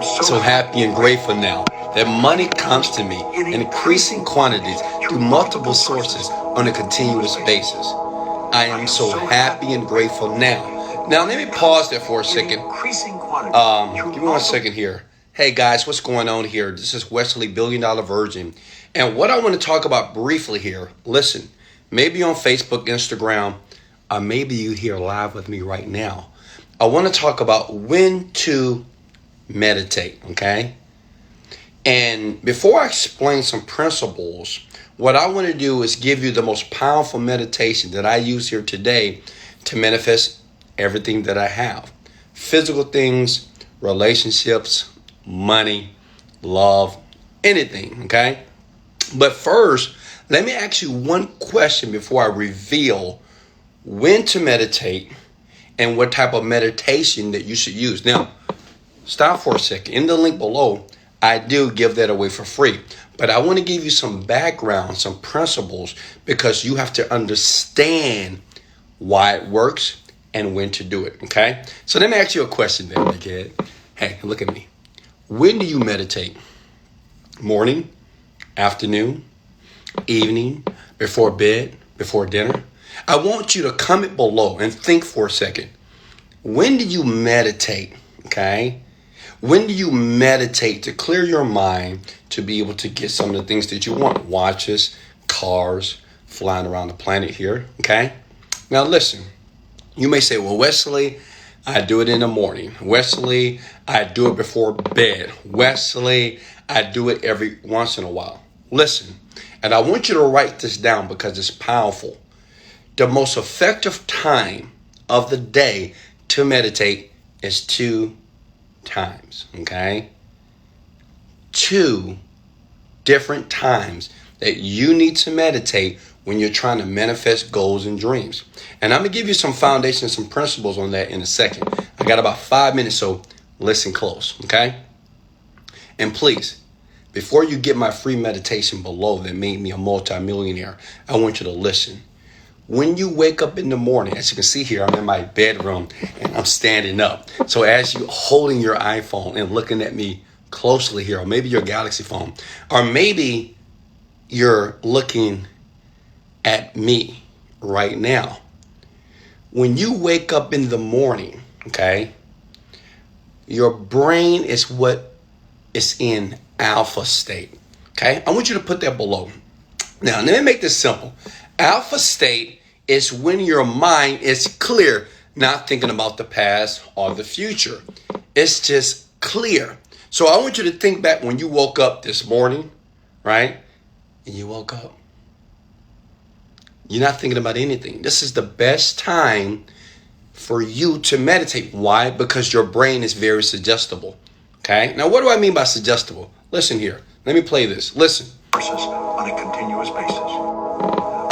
so happy and grateful now that money comes to me in increasing quantities through multiple sources on a continuous basis. I am so happy and grateful now. Now, let me pause there for a second. Give me 1 second here. Hey guys, what's going on here? This is Wesley, $1 Billion Virgin. And what I want to talk about briefly here, listen, maybe on Facebook, Instagram, or maybe you here live with me right now. I want to talk about when to meditate, okay? And before I explain some principles, what I want to do is give you the most powerful meditation that I use here today to manifest everything that I have. Physical things, relationships, money, love, anything, okay? But first, let me ask you one question before I reveal when to meditate and what type of meditation that you should use. Now, stop for a second. In the link below, I do give that away for free. But I want to give you some background, some principles, because you have to understand why it works and when to do it, okay? So let me ask you a question there, kid. Hey, look at me. When do you meditate? Morning, afternoon, evening, before bed, before dinner? I want you to comment below and think for a second. When do you meditate, okay? When do you meditate to clear your mind to be able to get some of the things that you want? Watches, cars, flying around the planet here, okay? Now listen, you may say, well, Wesley, I do it in the morning. Wesley, I do it before bed. Wesley, I do it every once in a while. Listen, and I want you to write this down because it's powerful. The most effective time of the day to meditate is 2 times, okay? 2 different times that you need to meditate when you're trying to manifest goals and dreams. And I'm going to give you some foundation, some principles on that in a second. I got about 5 minutes, so listen close, okay? And please, before you get my free meditation below that made me a multimillionaire, I want you to listen. When you wake up in the morning, as you can see here, I'm in my bedroom and I'm standing up. So as you're holding your iPhone and looking at me closely here, or maybe your Galaxy phone, or maybe you're looking at me right now. When you wake up in the morning, okay, your brain is what is in alpha state, okay? I want you to put that below. Now, let me make this simple. Alpha state is when your mind is clear, not thinking about the past or the future. It's just clear. So I want you to think back when you woke up this morning, right? And you woke up. You're not thinking about anything. This is the best time for you to meditate. Why? Because your brain is very suggestible. Okay? Now, what do I mean by suggestible? Listen here. Let me play this. Listen. On a continuous basis.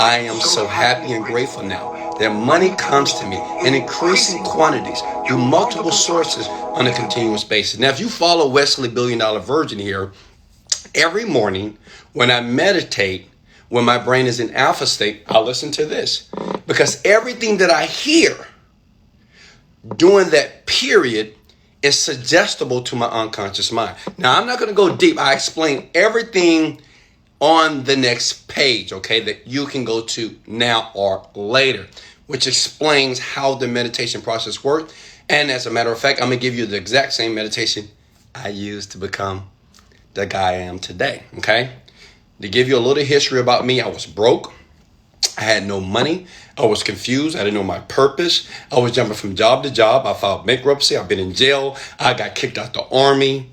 I am so happy and grateful now that money comes to me in increasing quantities through multiple sources on a continuous basis. Now, if you follow Wesley, $1 Billion Virgin here, every morning when I meditate, when my brain is in alpha state, I'll listen to this. Because everything that I hear during that period is suggestible to my unconscious mind. Now, I'm not going to go deep. I explain everything on the next page, okay, that you can go to now or later, which explains how the meditation process works. And as a matter of fact, I'm going to give you the exact same meditation I used to become the guy I am today, okay? To give you a little history about me, I was broke. I had no money. I was confused. I didn't know my purpose. I was jumping from job to job. I filed bankruptcy. I've been in jail. I got kicked out the army.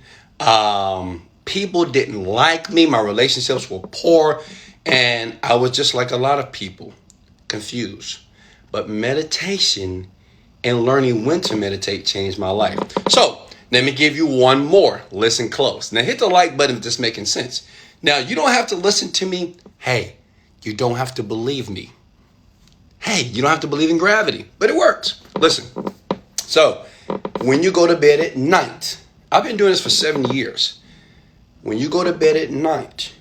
People didn't like me. My relationships were poor. And I was just like a lot of people, confused. But meditation and learning when to meditate changed my life. So let me give you one more. Listen close. Now hit the like button if this is making sense. Now, you don't have to listen to me. Hey, you don't have to believe me. Hey, you don't have to believe in gravity, but it works. Listen. So when you go to bed at night, I've been doing this for 7 years. When you go to bed at night,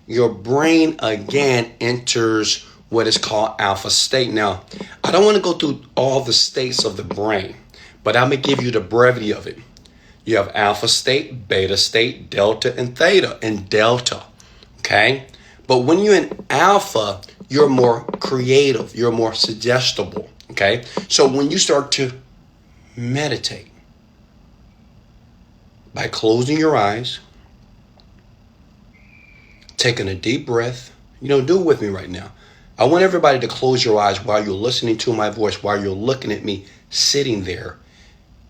your brain again enters what is called alpha state. Now, I don't want to go through all the states of the brain, but I'm going to give you the brevity of it. You have alpha state, beta state, delta, and theta. And delta, okay? But when you're in alpha, you're more creative. You're more suggestible, okay? So when you start to meditate by closing your eyes, taking a deep breath, do it with me right now. I want everybody to close your eyes while you're listening to my voice, while you're looking at me sitting there,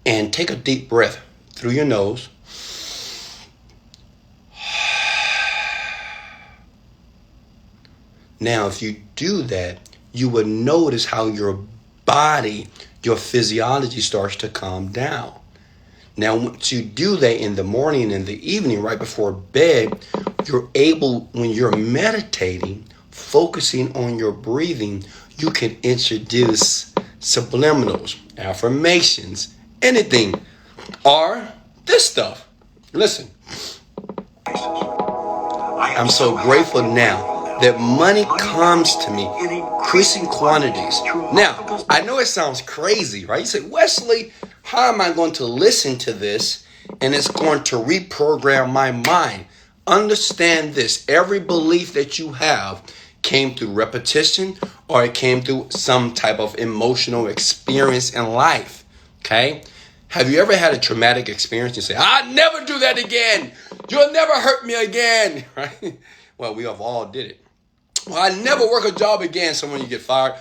and take a deep breath through your nose. Now, if you do that, you will notice how your body, your physiology starts to calm down. Now, once you do that in the morning and the evening, right before bed, you're able, when you're meditating, focusing on your breathing, you can introduce subliminals, affirmations, anything, or this stuff. Listen, I'm so grateful now that money comes to me in increasing quantities. Now, I know it sounds crazy, right? You say, Wesley, how am I going to listen to this and it's going to reprogram my mind? Understand this. Every belief that you have came through repetition, or it came through some type of emotional experience in life, okay? Have you ever had a traumatic experience and say, I'll never do that again. You'll never hurt me again, right? Well, we have all did it. Well, I never work a job again, so when you get fired.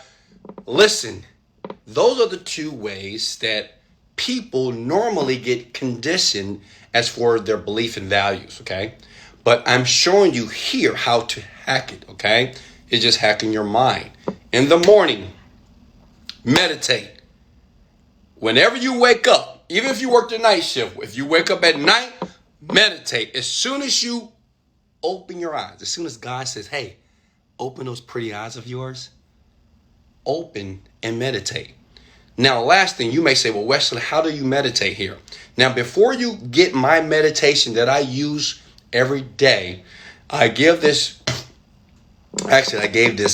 Listen, those are the two ways that people normally get conditioned as for their belief and values, okay? But I'm showing you here how to hack it, okay? It's just hacking your mind. In the morning, meditate. Whenever you wake up, even if you work the night shift, if you wake up at night, meditate. As soon as you open your eyes, as soon as God says, hey, open those pretty eyes of yours, open and meditate. Now, last thing, you may say, well, Wesley, how do you meditate here? Now, before you get my meditation that I use every day, I gave this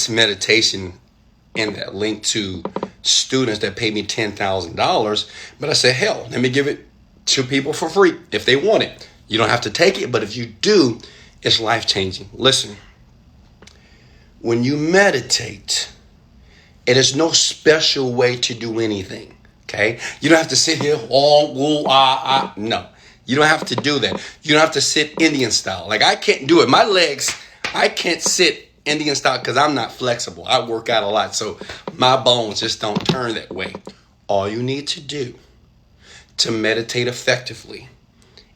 meditation in that link to students that pay me $10,000. But I said, hell, let me give it to people for free if they want it. You don't have to take it, but if you do, it's life-changing. Listen, when you meditate, it is no special way to do anything, okay? You don't have to sit here, no. You don't have to do that. You don't have to sit Indian style. Like, I can't do it. My legs, I can't sit Indian style because I'm not flexible. I work out a lot, so my bones just don't turn that way. All you need to do to meditate effectively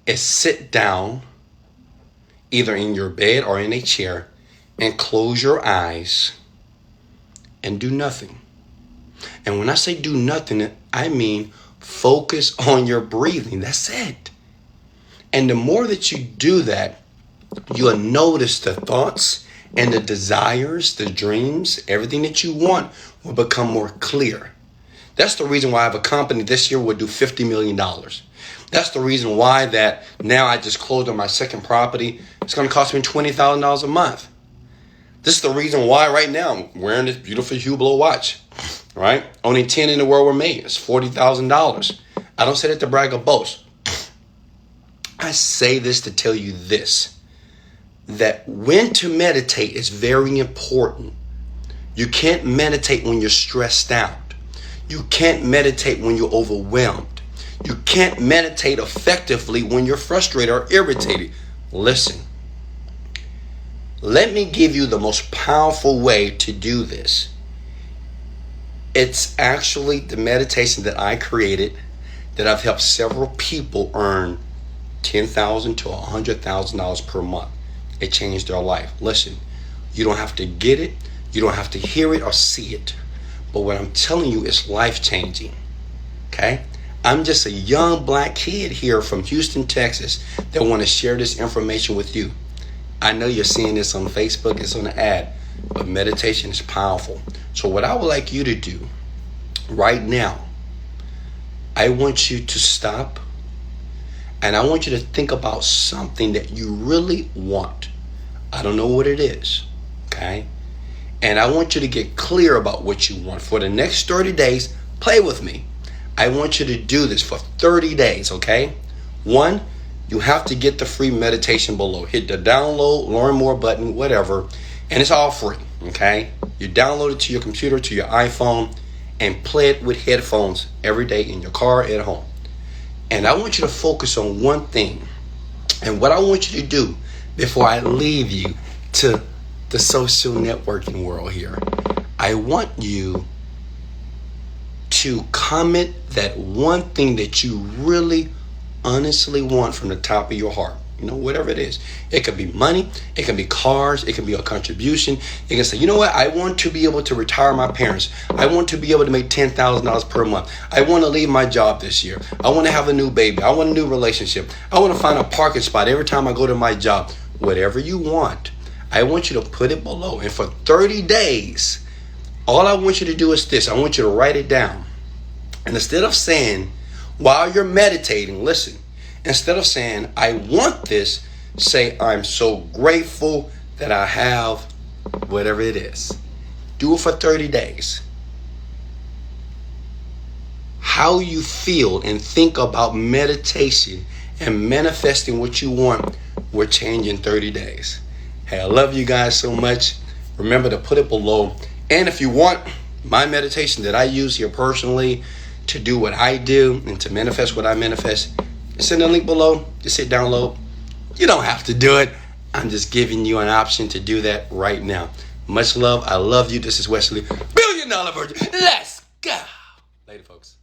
is sit down, either in your bed or in a chair, and close your eyes and do nothing. And when I say do nothing, I mean focus on your breathing. That's it. And the more that you do that, you'll notice the thoughts and the desires, the dreams, everything that you want will become more clear. That's the reason why I have a company this year will do $50 million. That's the reason why that now I just closed on my second property. It's going to cost me $20,000 a month. This is the reason why right now I'm wearing this beautiful Hublot watch, right? Only 10 in the world were made. It's $40,000. I don't say that to brag or boast. I say this to tell you this, that when to meditate is very important. You can't meditate when you're stressed out. You can't meditate when you're overwhelmed. You can't meditate effectively when you're frustrated or irritated. Listen, let me give you the most powerful way to do this. It's actually the meditation that I created that I've helped several people earn $10,000 to $100,000 per month. It changed their life. Listen, you don't have to get it. You don't have to hear it or see it. But what I'm telling you is life-changing. Okay? I'm just a young black kid here from Houston, Texas that want to share this information with you. I know you're seeing this on Facebook. It's on the ad. But meditation is powerful. So what I would like you to do right now, I want you to stop. And I want you to think about something that you really want. I don't know what it is, okay? And I want you to get clear about what you want. For the next 30 days, play with me. I want you to do this for 30 days, okay? One, you have to get the free meditation below. Hit the download, learn more button, whatever, and it's all free, okay? You download it to your computer, to your iPhone, and play it with headphones every day in your car, at home. And I want you to focus on one thing. And what I want you to do before I leave you to the social networking world here, I want you to comment that one thing that you really honestly want from the top of your heart. You know, whatever it is. It could be money. It can be cars. It can be a contribution. You can say, you know what? I want to be able to retire my parents. I want to be able to make $10,000 per month. I want to leave my job this year. I want to have a new baby. I want a new relationship. I want to find a parking spot every time I go to my job. Whatever you want, I want you to put it below. And for 30 days, all I want you to do is this. I want you to write it down. And instead of saying, while you're meditating, listen, instead of saying, I want this, say, I'm so grateful that I have whatever it is. Do it for 30 days. How you feel and think about meditation and manifesting what you want will change in 30 days. Hey, I love you guys so much. Remember to put it below. And if you want my meditation that I use here personally to do what I do and to manifest what I manifest, send a link below. Just hit download. You don't have to do it. I'm just giving you an option to do that right now. Much love. I love you. This is Wesley, $1 Billion Virgin. Let's go. Later, folks.